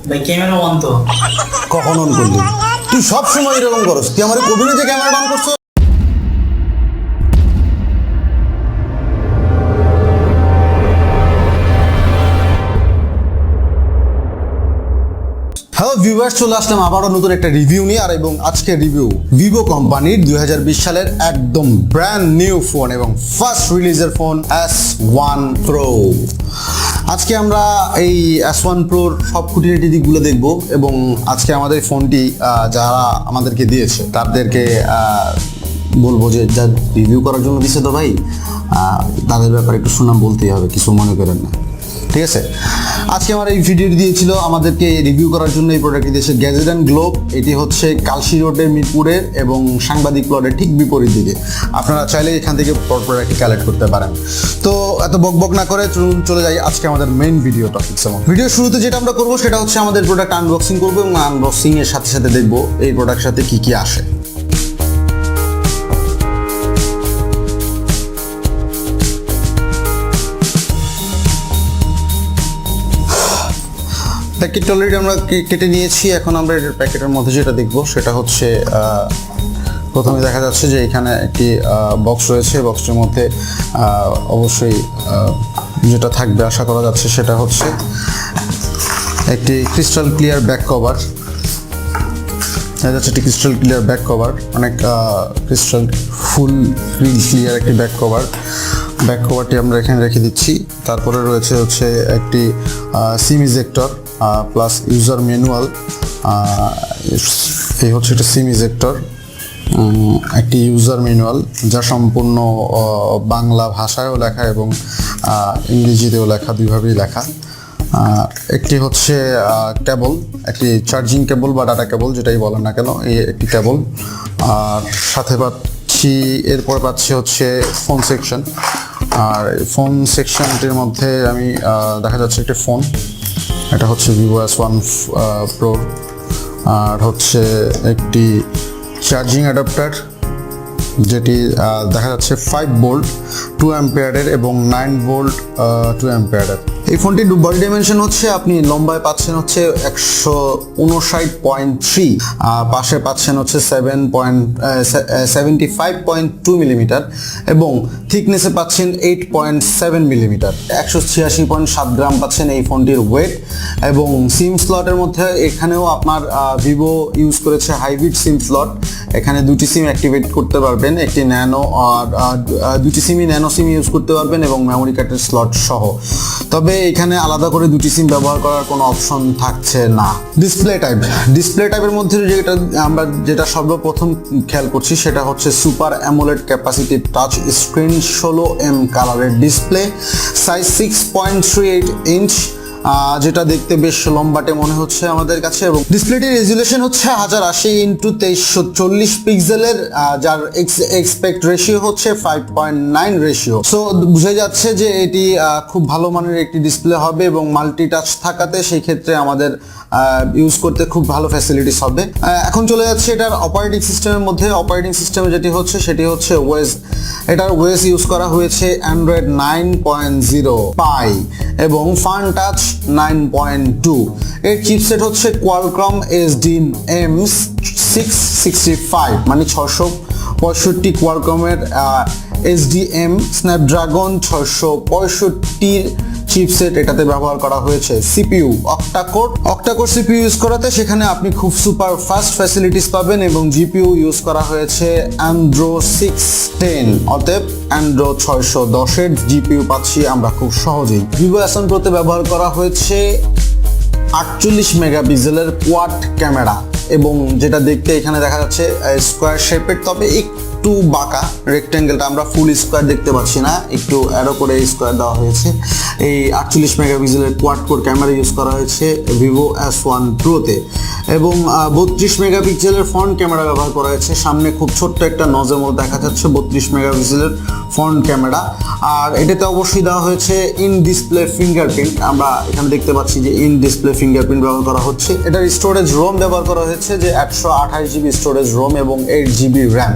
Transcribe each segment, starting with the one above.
ভাই camera on তো। কখন অন করলি? তুই সব সময় এরকম করস, তুই আমার কবি না যে ক্যামেরা অন করছো। হ্যালো ভিউয়ার্স, চলে আসলাম আবারও নতুন একটা রিভিউ নিয়ে। আর এবং আজকের রিভিউ ভিভো কোম্পানির 2020 সালের একদম ব্র্যান্ড নিউ ফোন এবং ফার্স্ট রিলিজের ফোন S1 Pro। আজকে আমরা এই S1 Proর সব খুঁটিনাটি দিকগুলো দেখব এবং আজকে আমাদের ফোনটি যারা আমাদেরকে দিয়েছে তাদেরকে বলবো যে যা রিভিউ করার জন্য দিছে তো ভাই, তাদের ব্যাপারে একটু সুনাম বলতেই হবে, কিছু মনে করেন না, ঠিক আছে। আজকে আমার এই ভিডিওটি দিয়েছিল আমাদেরকে রিভিউ করার জন্য এই প্রোডাক্টটি দিয়েছে গ্যাজেট অ্যান্ড গ্লোব। এটি হচ্ছে কালশি রোডের মিরপুরের এবং সাংবাদিক প্লটের ঠিক বিপরীত দিকে। আপনারা চাইলে এখান থেকে প্রোডাক্টটি কালেক্ট করতে পারেন। তো এত বকবক না করে চলে যাই আজকে আমাদের মেইন ভিডিও টপিকস। এবং ভিডিও শুরুতে যেটা আমরা করবো সেটা হচ্ছে আমাদের প্রোডাক্ট আনবক্সিং করবো এবং আনবক্সিং এর সাথে সাথে দেখবো এই প্রোডাক্টের সাথে কি কি আসে। প্যাকেট অলরেডি আমরা কেটে নিয়েছি। এখন আমরা এর প্যাকেটের মধ্যে যেটা দেখব সেটা হচ্ছে প্রথমে দেখা যাচ্ছে যে এখানে একটি বক্স রয়েছে। বক্সের মধ্যে অবশ্যই যেটা থাকবে আশা করা যাচ্ছে সেটা হচ্ছে একটি ক্রিস্টাল ক্লিয়ার ব্যাক কভার। দেখা যাচ্ছে একটি ক্রিস্টাল ক্লিয়ার ব্যাক কভার, অনেক ক্রিস্টাল ফুল ক্লিয়ার একটি ব্যাক কভার। ব্যাক কভারটি আমরা এখানে রেখে দিচ্ছি। তারপরে রয়েছে হচ্ছে একটি সিম ইজেক্টর প্লাস ইউজার ম্যানুয়াল। এই হচ্ছে একটা সিম ইজেক্টর, একটি ইউজার ম্যানুয়াল যা সম্পূর্ণ বাংলা ভাষায়ও লেখা এবং ইংরেজিতেও লেখা, দুইভাবেই লেখা। একটি হচ্ছে কেবল, একটি চার্জিং কেবল বা ডাটা কেবল যেটাই বলেন না কেন, এই একটি কেবল। আর সাথে পাচ্ছি, এরপর পাচ্ছি হচ্ছে ফোন সেকশন। আর ফোন সেকশনটির মধ্যে আমি দেখা যাচ্ছে একটি ফোন, এটা হচ্ছে Vivo S1 Pro। আর হচ্ছে একটি চার্জিং অ্যাডাপ্টার যেটি দেখা যাচ্ছে 5 ভোল্ট 2 অ্যাম্পিয়ারের এবং 9 ভোল্ট 2 অ্যাম্পিয়ারের। এই ফোনটির বডি ডাইমেনশন হচ্ছে আপনি লম্বায় পাচ্ছেন হচ্ছে 159.3, পাশে পাচ্ছেন হচ্ছে 75.2 মিলিমিটার এবং থিকনেসে পাচ্ছেন 8.7 মিলিমিটার। 186.7 গ্রাম পাচ্ছেন এই ফোনটির ওয়েট। এবং সিম স্লটের মধ্যে এখানেও আপনার ভিভো ইউজ করেছে হাইব্রিড সিম স্লট। এখানে দুটি সিম অ্যাক্টিভেট করতে পারবেন, একটি ন্যানো আর দুটি সিমই ন্যানো সিম ইউজ করতে পারবেন এবং মেমোরি কার্ডের স্লট সহ। তবে এখানে আলাদা করে দুটি সিম ব্যবহার করার কোনো অপশন থাকছে না। ডিসপ্লে টাইপের মধ্যে আমরা যেটা সর্বপ্রথম খেয়াল করছি সেটা হচ্ছে super AMOLED capacitive touch screen, 16M কালারের ডিসপ্লে, সাইজ 6.38 ইঞ্চ, যেটা দেখতে বেশ লম্বাটে মনে হচ্ছে আমাদের কাছে। এবং ডিসপ্লেটির রেজুলেশন হচ্ছে 1080x2340 পিক্সেলের, যার এক্সপেক্ট রেশিও হচ্ছে 5.9 রেশিও। সো বুঝে যাচ্ছে যে এটি খুব ভালো মানের একটি ডিসপ্লে হবে এবং মাল্টি টাচ থাকাতে সেই ক্ষেত্রে আমাদের ইউজ করতে খুব ভালো ফ্যাসিলিটিস হবে। এখন চলে যাচ্ছে এটার অপারেটিং সিস্টেমের মধ্যে। অপারেটিং সিস্টেমে সেটি হচ্ছে ওয়েস। এটার ওয়েস ইউজ করা হয়েছে অ্যান্ড্রয়েড 9.0 পাই এবং ফান টাচ 9.2। এর চিপসেট হচ্ছে কোয়ালকম SDM665, মানে 665 কোয়ালকমের SDM স্ন্যাপড্রাগন 665 চিপসেট এটাতে ব্যবহার করা হয়েছে। সিপিইউ অক্টাকোর সিপিইউ ইউজ করাতে সেখানে আপনি খুব সুপার ফাস্ট ফ্যাসিলিটিস পাবেন এবং জিপিইউ ইউজ করা হয়েছে অ্যান্ড্রো 610, অতএব অ্যান্ড্রো 610 এর জিপিইউ পাচ্ছি আমরা খুব সহজেই। ভিভো S1 Pro তে ব্যবহার করা হয়েছে 48 মেগাপিক্সেলের কোয়াড ক্যামেরা এবং যেটা দেখতে এখানে দেখা যাচ্ছে স্কোয়ার শেপের, তবে একটু বাঁকা। রেক্ট্যাঙ্গেলটা আমরা ফুল স্কোয়ার দেখতে পাচ্ছি না, একটু অ্যারো করে স্কোয়ার দেওয়া হয়েছে। এই 48 মেগাপিক্সেলের কোয়াড কোর ক্যামেরা ইউজ করা হয়েছে Vivo S1 Pro তে এবং 32 মেগাপিক্সেলের ফ্রন্ট ক্যামেরা ব্যবহার করা হয়েছে। সামনে খুব ছোট্ট একটা নজের মধ্যে দেখা যাচ্ছে 32 মেগাপিক্সেলের ফ্রন্ট ক্যামেরা। আর এটাতে অবশ্যই দেওয়া হয়েছে ইন ডিসপ্লে ফিঙ্গারপ্রিন্ট। আমরা এখানে দেখতে পাচ্ছি যে ইন ডিসপ্লে ফিঙ্গারপ্রিন্ট ব্যবহার করা হচ্ছে। এটার স্টোরেজ রোম ব্যবহার করা হয়েছে যে 128 জিবি স্টোরেজ রোম এবং 8 জিবি র্যাম।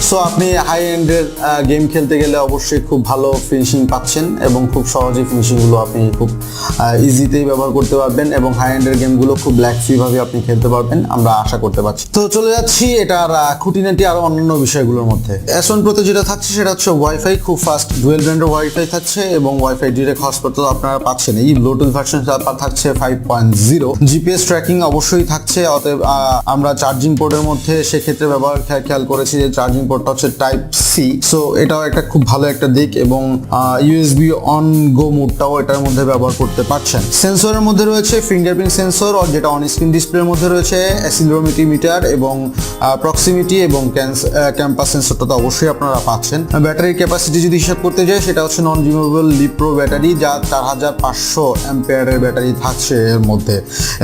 সো আপনি হাই এন্ডের গেম খেলতে গেলে অবশ্যই খুব ভালো ফিনিশিং পাচ্ছেন এবং খুব সহজে ফিনিশিংগুলো আপনি খুব ইজিতেই ব্যবহার করতে পারবেন এবং হাই এন্ডের গেমগুলো খুব ব্ল্যাক ফ্রি ভাবে আপনি খেলতে পারবেন, আমরা আশা করতে পারছি। তো চলে যাচ্ছি এটার খুঁটিনাটি আরো অন্যান্য বিষয়গুলোর মধ্যে। S1 Pro তে যেটা থাকছে সেটা হচ্ছে ওয়াইফাই, খুব ফাস্ট ডুয়েল ব্র্যান্ডের ওয়াইফাই থাকছে এবং ওয়াইফাই ডিরেক্ট হটস্পট তো আপনারা পাচ্ছেন। এই ব্লুটুথ ভার্সন থাকছে 5.0, জিপিএস ট্র্যাকিং অবশ্যই থাকছে। অতএব আমরা চার্জিং পোর্টের মধ্যে সেক্ষেত্রে ব্যবহার খেয়াল করেছি যে চার্জিং পোর্টটা হচ্ছে টাইপ সি, সো এটাও একটা খুব ভালো একটা দিক এবং ইউএসবি অন গো মোডটাও এটার মধ্যে ব্যবহার করতে পারছেন। সেন্সরের মধ্যে রয়েছে ফিঙ্গারপ্রিন্ট সেন্সর, যেটা অন স্ক্রিন ডিসপ্লের মধ্যে রয়েছে, অ্যাসিলোমিটি মিটার এবং প্রক্সিমিটি এবং ক্যাম্পাস সেন্সরটা তো অবশ্যই আপনারা পাচ্ছেন। ব্যাটারির ক্যাপাসিটি যদি হিসাব করতে যাই সেটা হচ্ছে নন রিমুভেবল লিপ্রো ব্যাটারি, যা 4500 অ্যাম্পিয়ারের ব্যাটারি থাকছে এর মধ্যে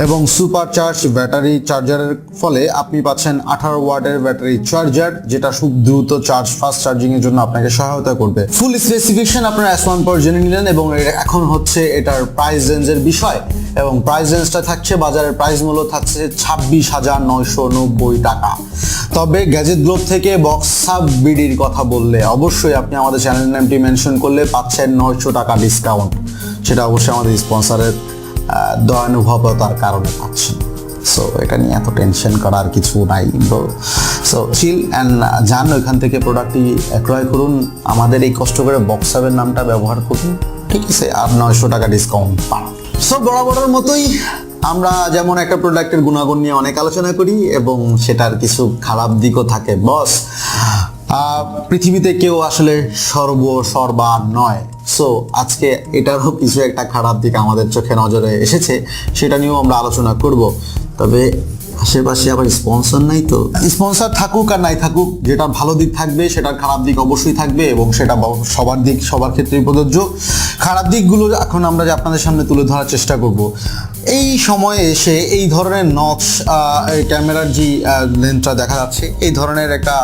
এবং সুপার চার্জ ব্যাটারি চার্জারের ফলে আপনি পাচ্ছেন 18 ওয়াটের ব্যাটারি চার্জার, যেটা খুব দ্রুত চার্জ ফাস্ট চার্জিং এর জন্য আপনাকে সহায়তা করবে। ফুল স্পেসিফিকেশন আপনারা S1 Pro জেনে নিলেন এবং এখন হচ্ছে এটার প্রাইস রেঞ্জের বিষয় এবং প্রাইস রেঞ্জটা থাকছে, বাজারের প্রাইস মূল্য থাকছে 26,990 টাকা। তবে গ্যাজেট গ্লোব থেকে BoxHub বিডির কথা বললে অবশ্যই আপনি আমাদের চ্যানেল নামটি মেনশন করলে পাচ্ছেন 900 টাকা ডিসকাউন্ট, সেটা অবশ্যই আমাদের স্পন্সরের দয়ানুভবতার কারণে পাচ্ছেন। সো এটা নিয়ে এত টেনশন করার কিছু নাই ব্রো। সো চিল অ্যান্ড যান ওইখান থেকে প্রোডাক্টটি ক্রয় করুন, আমাদের এই কষ্ট করে BoxHub-এর নামটা ব্যবহার করুন, ঠিক আছে, আর 900 টাকা ডিসকাউন্ট পান। সো বরাবরের মতোই আমরা যেমন একটা প্রোডাক্টের গুণাগুণ নিয়ে অনেক আলোচনা করি এবং সেটার কিছু খারাপ দিকও থাকে বস, পৃথিবীতে কেউ আসলে সর্বা নয়। সো আজকে এটারও কিছু একটা খারাপ দিক আমাদের চোখে নজরে এসেছে, সেটা নিয়েও আমরা আলোচনা করব। তবে আশেপাশে আবার স্পন্সর নাই, তো স্পন্সর থাকুক আর নাই থাকুক, যেটা ভালো দিক থাকবে সেটার খারাপ দিক অবশ্যই থাকবে এবং সেটা সবার ক্ষেত্রেই প্রযোজ্য। খারাপ দিকগুলো এখন আমরা যে আপনাদের সামনে তুলে ধরার চেষ্টা করব। এই সময়ে এসে এই ধরনের নচ ক্যামেরার যে লেন্সটা দেখা যাচ্ছে, এই ধরনের একটা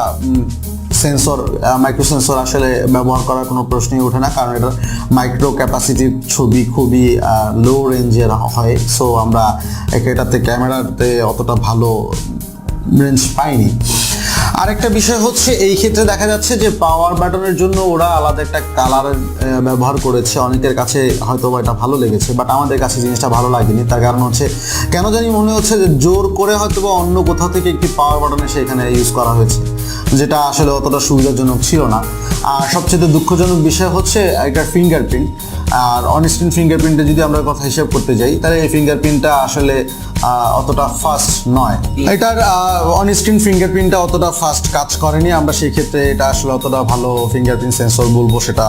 সেন্সর মাইক্রো সেন্সর আসলে ব্যবহার করার কোনো প্রশ্নই ওঠে না, কারণ এটার মাইক্রো ক্যাপাসিটির ছবি খুবই লো রেঞ্জের হয়। সো আমরা এটাতে ক্যামেরাতে অতটা ভালো রেঞ্জ পাইনি। আরেকটা বিষয় হচ্ছে এই ক্ষেত্রে দেখা যাচ্ছে যে পাওয়ার বাটনের জন্য ওরা আলাদা একটা কালার ব্যবহার করেছে, অনেকের কাছে হয়তো এটা ভালো লেগেছে, বাট আমাদের কাছে জিনিসটা ভালো লাগেনি। তার কারণ হচ্ছে কেন জানি মনে হচ্ছে যে জোর করে হয়তো বা অন্য কোথাও থেকে একটি পাওয়ার বাটনে সেখানে ইউজ করা হয়েছে, যেটা আসলে অতটা সুবিধাজনক ছিল না। আর সবচেয়ে দুঃখজনক বিষয় হচ্ছে এটার ফিঙ্গারপ্রিন্ট। আর অনস্ক্রিন ফিঙ্গারপ্রিন্টে যদি আমরা কথা হিসাব করতে যাই তাহলে এই ফিঙ্গারপ্রিন্টটা আসলে অতটা ফাস্ট নয়, এটার অনস্ক্রিন ফিঙ্গারপ্রিন্টটা অতটা ফাস্ট কাজ করেনি। আমরা সেই ক্ষেত্রে এটা আসলে অতটা ভালো ফিঙ্গারপ্রিন্ট সেন্সর বলবো সেটা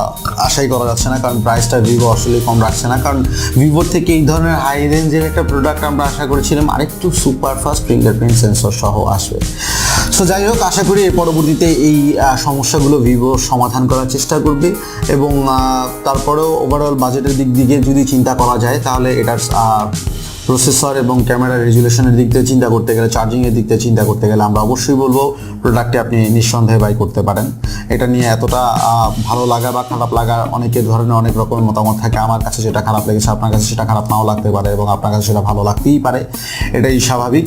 আশাই করা যাচ্ছে না, কারণ প্রাইসটা ভিভো আসলে কম রাখছে না। কারণ ভিভোর থেকে এই ধরনের হাই রেঞ্জের একটা প্রোডাক্ট আমরা আশা করেছিলাম আরেকটু সুপার ফাস্ট ফিঙ্গারপ্রিন্ট সেন্সর সহ আসবে। সো যাই হোক, আশা করি এর পরবর্তীতে এই সমস্যাগুলো ভিভো সমাধান করার চেষ্টা করবে এবং তারপরেও ওভারঅল বাজেটের দিক দিয়ে যদি চিন্তা করা যায় তাহলে এটার প্রসেসর এবং ক্যামেরা রেজুলেশনের দিক দিয়ে চিন্তা করতে গেলে, চার্জিংয়ের দিক দিয়ে চিন্তা করতে গেলে আমরা অবশ্যই বলবো প্রোডাক্টটি আপনি নিঃসন্দেহে বাই করতে পারেন। এটা নিয়ে এতটা ভালো লাগা বা খারাপ লাগা অনেকের ধরনের অনেক রকমের মতামত থাকে। আমার কাছে যেটা খারাপ লেগেছে আপনার কাছে সেটা খারাপ নাও লাগতে পারে এবং আপনার কাছে সেটা ভালো লাগতেই পারে, এটাই স্বাভাবিক।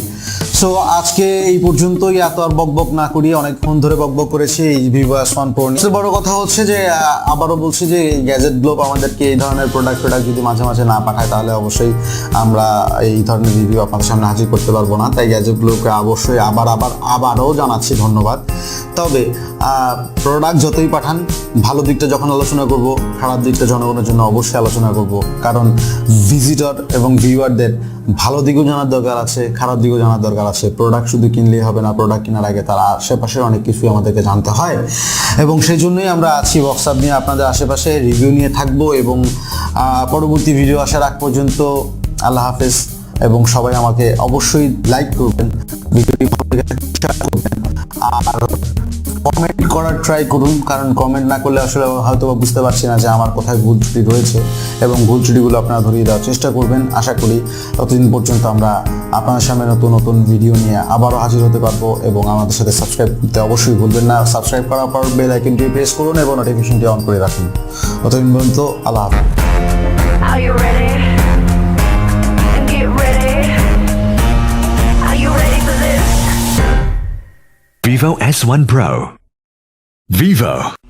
সো আজকে এই পর্যন্তই, এত আর বকবক না করি, অনেকক্ষণ ধরে বকবক করেছি এই ভিভো S1 Pro নিয়ে। বড় কথা হচ্ছে যে আবারও বলছি যে এই গ্যাজেট গ্লোব আমাদেরকে এই ধরনের প্রোডাক্ট যদি মাঝে মাঝে না পাঠায় তাহলে অবশ্যই আমরা এই ধরনের রিভিউ আপনাদের সামনে হাজির করতে পারবো না। তাই গ্যাজেটগুলোকে অবশ্যই আবারও জানাচ্ছি ধন্যবাদ। তবে প্রোডাক্ট যতই পাঠান, ভালো দিকটা যখন আলোচনা করব, খারাপ দিকটা জনগণের জন্য অবশ্যই আলোচনা করব, কারণ ভিজিটর এবং ভিউয়ারদের ভালো দিকও জানার দরকার আছে, খারাপ দিকও জানার দরকার আছে। প্রোডাক্ট শুধু কিনলেই হবে না, প্রোডাক্ট কেনার আগে তার আশেপাশের অনেক কিছুই আমাদেরকে জানতে হয় এবং সেই জন্যই আমরা আছি BoxHub নিয়ে, আপনাদের আশেপাশে রিভিউ নিয়ে থাকবো এবং পরবর্তী ভিডিও আসার আগ পর্যন্ত আল্লাহ হাফেজ। এবং সবাই আমাকে অবশ্যই লাইক করবেন, ভিডিওটি ভালো লেগে থাকলে শেয়ার করবেন আর কমেন্ট করার ট্রাই করুন, কারণ কমেন্ট না করলে আসলে হয়তো বুঝতে পারছি না যে আমার কোথায় ভুল ত্রুটি রয়েছে এবং ভুল ত্রুটিগুলো আপনারা ধরিয়ে দেওয়ার চেষ্টা করবেন। আশা করি ততদিন পর্যন্ত আমরা আপনাদের সামনে নতুন নতুন ভিডিও নিয়ে আবারও হাজির হতে পারবো এবং আমাদের সাথে সাবস্ক্রাইব করতে অবশ্যই ভুলবেন না। সাবস্ক্রাইব করার পর বেল আইকনটি প্রেস করুন এবং নোটিফিকেশনটি অন করে রাখুন। ততদিন পর্যন্ত আল্লাহ হাফেজ। Are you ready? Get ready. Are you ready for this? Vivo S1 Pro. Vivo.